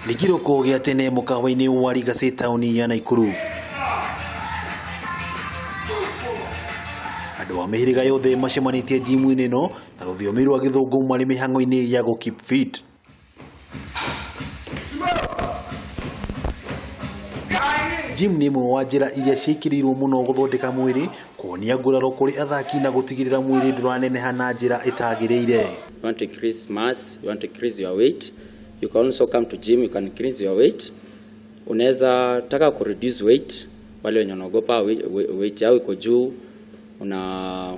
Nikiroko gĩa tene mũkawa-inĩ wa Reke taũni ya Nakuru. Andũ a mĩhĩrĩga yothe macemanĩtie jimu-inĩ ĩno na rũthiomi rwa gĩthũngũ marĩ mĩhang'o-inĩ ya keep fit. Gym nĩ imwe wa njĩra iria ciĩkĩrĩirwo mũno gũthondeka mwĩrĩ, kuonia nguraro kũrĩ athaki na gũtigĩrĩra mwĩrĩ ndũraneneha na njĩra ĩtagĩrĩire. You want to increase mass, you want to increase your weight, you can also come to gym, you can increase your weight. Unaweza taka ku reduce weight, wale wenye wanaogopa weight yao iko juu, una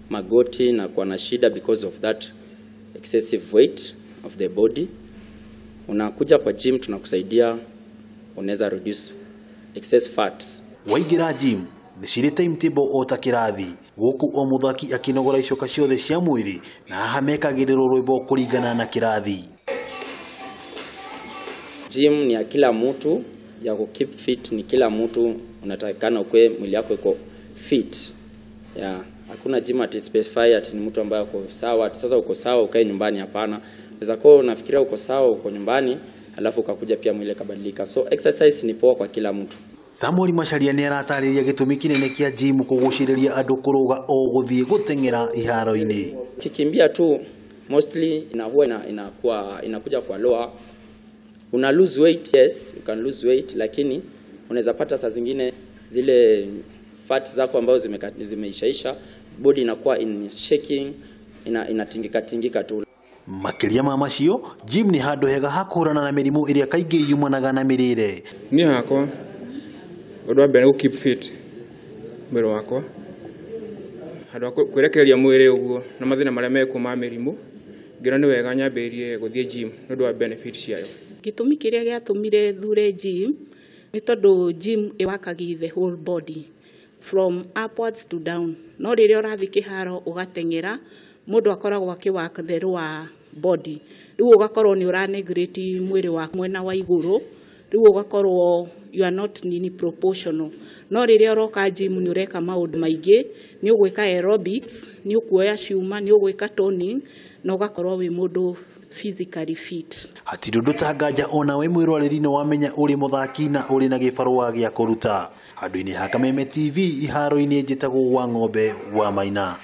magoti na kwa na shida because of that excessive weight of the body. Unakuja kwa gym tunakusaidia, unaweza reduce excess fats. Waingira gym nĩ cirĩ timetable o ta kĩrathi, gũkũ o mũthaki akinogora icoka ciothe cia mwĩrĩ na haha mekagĩrĩrwo rwĩmbo kũringana na kĩrathi. Gym ni ya kila mtu, ya ku keep fit ni kila mtu, unatakikana ukwe mwili wako iko fit. Hakuna gym ati specify ati ni mtu ambaye uko sawa, ati sasa uko sawa ukae nyumbani, hapana. Unaweza kuwa unafikiria uko sawa uko nyumbani alafu ukakuja pia mwili kabadilika. So exercise ni poa kwa kila mtu. Samwel Macharia nĩ aratarĩria gĩtũmi kĩnene kĩa gym kũgucĩrĩria andũ kũrũga o gũthiĩ gũteng'era iharo-inĩ. Kikimbia tu mostly inakuja kwa lower. Una lose weight, yes, you can lose weight, lakini unaweza pata saa zingine zile fat zako ambazo zimeishaisha, body inakuwa in shaking, inatingika tu. Makĩria ma macio, gym nĩ handũ hega ha kũhũrana na mĩrimũ ĩrĩa kaingĩ yumanaga na mĩrĩre. Niĩ hakwa ũndũ wa mbere keep fit mwĩrĩ wakwa, handũ ha kwĩrekereria mwĩrĩ ũguo na mathĩna marĩa mekuma mĩrimũ, ngĩona nĩ wega nyambĩrĩrie gũthiĩ gym nĩ ũndũ wa benefits ciayo. Gĩtũmi kĩrĩa gĩatũmire thure gym nĩ tondũ gym ĩwakagia the whole body from upwards to down. No rĩrĩa ũrathiĩ kĩharo ũgateng'era, mũndũ akoragwo akĩwaka the lower body. Rĩu ũgakorwo nĩ ũranegrate mwĩrĩ waku mwena wa igũrũ, rĩu ũgakorwo you are not proportional. No rĩrĩa ũroka gym nĩ ũreka maũndũ maingĩ, nĩ ũgwĩka aerobics, nĩ ũkuoya ciuma, nĩ ũgwĩka toning na ũgakorwo wĩ mũndũ physically fit. Hatirĩ ũndũ ta nganja ona we mwĩroreri-inĩ wamenya ũrĩ mũthaki na ũrĩ na gĩbarũa gĩa kũruta. Handũ-inĩ ha Kameme TV iharo-inĩ njĩtagwo wa ng'ombe wa Maina.